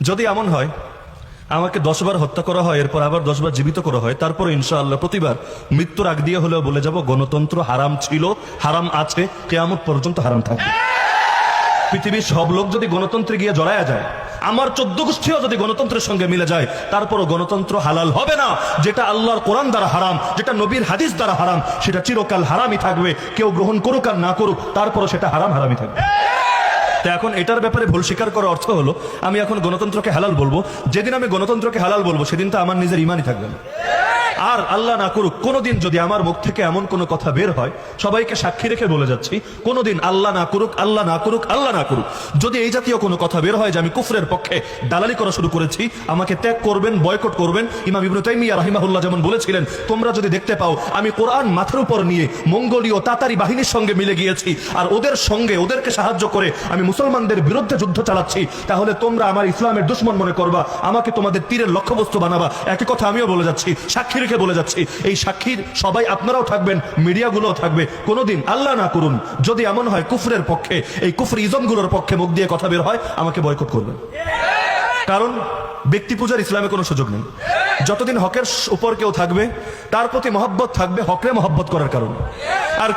যদি এমন হয় আমাকে 10 বার হত্যা করা হয়, এরপর আবার 10 বার জীবিত করা হয়, তারপরে ইনশাআল্লাহ প্রতিবার মৃত্যুর আগ দিয়ে হলেও বলে যাব গণতন্ত্র হারাম ছিল, হারাম আছে, কিয়ামত পর্যন্ত হারাম থাকবে। পৃথিবীর সব লোক যদি গণতন্ত্রে গিয়ে জড়ায়া যায়, আমার 14 গোষ্ঠীও যদি গণতন্ত্রের সঙ্গে মিলে যায়, তারপরও গণতন্ত্র হালাল হবে না। যেটা আল্লাহর কোরআন দ্বারা হারাম, যেটা নবীর হাদিস দ্বারা হারাম, সেটা চিরকাল হারামই থাকবে। কেউ গ্রহণ করুক আর না করুক, তারপরও সেটা হারামই থাকবে। তো এখন এটার ব্যাপারে ভুল স্বীকার করার অর্থ হলো আমি এখন গণতন্ত্রকে হালাল বলবো। যেদিন আমি গণতন্ত্রকে হালাল বলবো সেদিন তো আমার নিজের ইমানই থাকবে না। আর আল্লাহ না করুক কোনোদিন যদি আমার মুখ থেকে এমন কোনো কথা বের হয়, সবাইকে সাক্ষী রেখে বলে যাচ্ছি, কোনোদিন আল্লাহ না করুক, আল্লাহ না করুক, আল্লাহ না করুক, যদি এই জাতীয় কোনো কথা বের হয় যে আমি কুফরের পক্ষে দালালি করা শুরু করেছি, আমাকে ত্যাগ করবেন, বয়কট করবেন। ইমাম ইবনে তাইমিয়া রাহিমাহুল্লাহ যেমন বলেছিলেন, তোমরা যদি দেখতে পাও আমি কোরআন মাথার উপর নিয়ে মঙ্গোলীয় তাতারি বাহিনীর সঙ্গে মিলে গিয়েছি আর ওদেরকে সাহায্য করে আমি মুসলমানদের বিরুদ্ধে যুদ্ধ চালাচ্ছি, তাহলে তোমরা আমার ইসলামের দুশমন মনে করবা, আমাকে তোমাদের তীরের লক্ষ্যবস্তু বানাবা। একই কথা আমিও বলে যাচ্ছি, সাক্ষী রেখে বলে যাচ্ছি, এই সাক্ষীর সবাই আপনারাও থাকবেন, মিডিয়াগুলোও থাকবে। কোনোদিন আল্লাহ না করুন যদি এমন হয় কুফরের পক্ষে, এই কুফর ইজমগুলোর পক্ষে মুখ দিয়ে কথা বের হয়, আমাকে বয়কট করবেন। কারণ ব্যক্তি পূজার ইসলামে কোনো সুযোগ নেই। যতদিন হকের উপর কেউ থাকবে, তার প্রতি মহব্বত থাকবে হকরে মহব্বত করার কারণে। আর